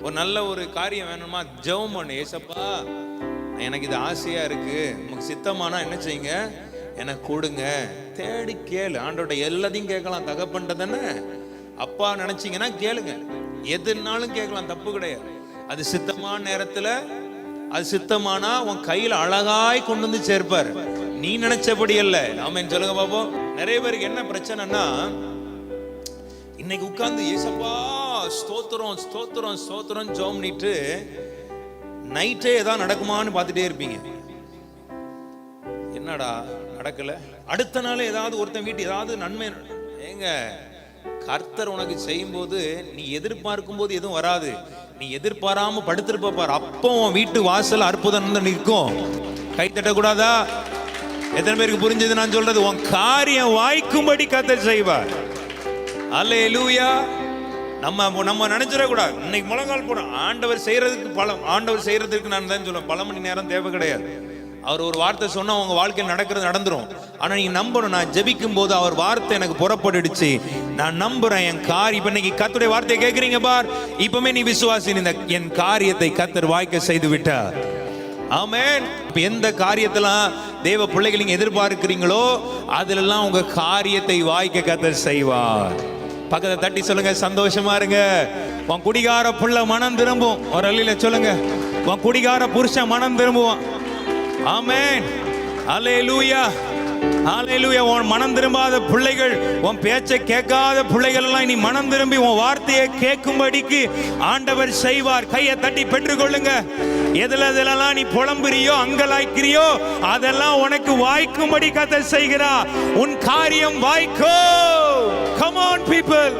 ஒரு நல்ல ஒரு காரியம் வேணுமா, ஜெபம் பண்ணு. ஏசப்பா, எனக்கு இது ஆசையா இருக்கு, உங்களுக்கு சித்தமானா என்ன செய்யுங்க, எனக்கு கொடுங்க. தேடி கேளு. ஆண்டோட எல்லாத்தையும் கேட்கலாம், தகப்பன்ட்ட தானே. அப்பா நினைச்சீங்கன்னா கேளுங்க, எதுனாலும் கேட்கலாம், தப்பு கிடையாது. அது சித்தமான நேரத்துல, அது சித்தமானா உன் கையில அழகாய் கொண்டு வந்து சேர்ப்பார், நீ நினைச்சபடி அல்ல. ஆமென் சொல்லுங்க பாப்போம். நிறைய பேருக்கு என்ன பிரச்சனைன்னா, இன்னைக்கு உட்கார்ந்து ஏசப்பா ஸ்தோத்திரம் ஸ்தோத்திரம் ஸ்தோத்திரம் ஜெபம் பண்ணிட்டு நைட்டே ஏதாவது நடக்குமான்னு பார்த்துட்டே இருப்பீங்க. என்னடா நடக்கல, அடுத்த நாள் ஏதாவது ஒருத்தன் வீட்டு ஏதாவது நன்மை. ஏங்க, கர்த்தர் உனக்கு செய்யும் போது நீ எதிர்பார்க்கும் போது எதுவும் வராது. நீ எதிர்பாராம படுத்திருப்ப பார், அப்போ உன் வீட்டு வாசல் அற்புதம் நிற்கும். கை தட்டக்கூடாதா? எத்தனை பேருக்கு புரிஞ்சது நான் சொல்றது? உன் காரியம் வாய்க்கும்படி கர்த்தர் செய்வார். அல்லேலூயா. நம்ம நினைச்சிட கூடாது, இன்னைக்கு முழங்கால் போடும் ஆண்டவர் செய்யறதுக்கு ஆண்டவர் செய்யறதுக்கு நான் தான் சொல்லுவேன், பல மணி நேரம் தேவை கிடையாது. அவர் ஒரு வார்த்தை சொன்னா உங்க வாழ்க்கையில் நடக்கிறது நடந்துரும். ஆனா நீங்க நம்பணும், நான் ஜெபிக்கும் போது அவர் வார்த்தை எனக்கு புறப்பட்டுடுச்சு, நான் நம்புறேன் என் காரியம். இப்ப இன்னைக்கு கர்த்தருடைய வார்த்தையை கேட்கறீங்க பார், இப்பவுமே நீ விசுவாசி, என் காரியத்தை கர்த்தர் வாய்க்க செய்து விட்டார். ஆமென். எந்த காரியத்தெல்லாம் தேவ பிள்ளைகள் நீங்க எதிர்பார்க்கிறீங்களோ அதிலெல்லாம் உங்க காரியத்தை வாய்க்க கர்த்தர் செய்வார். பக்கத்தை தட்டி சொல்லுங்க, சந்தோஷமா இருங்க. உன் குடிகார புள்ள மனம் திரும்பும். ஒரு அள்ளில சொல்லுங்க, உன் குடிகார புருஷன் மனம் திரும்புவான். ஆமென். அல்லேலூயா, அல்லேலூயா. உன் மனம் திரும்பாத பிள்ளைகள், உன் பேச்சை கேட்காத பிள்ளைகள் எல்லாம் இனி மனம் திரும்பி உன் வார்த்தையை கேட்கும்படிக்கு ஆண்டவர் செய்வார். கையை தட்டி பெற்றுக்கொள்ளுங்க. எதுலெல்லாம் நீ புலம்புறியோ அங்கலாய்க்கிறியோ அதெல்லாம் உனக்கு வாய்க்கும்படி கர்த்தர் செய்கிறார். உன் காரியம் வாய்க்கோ. Come on people.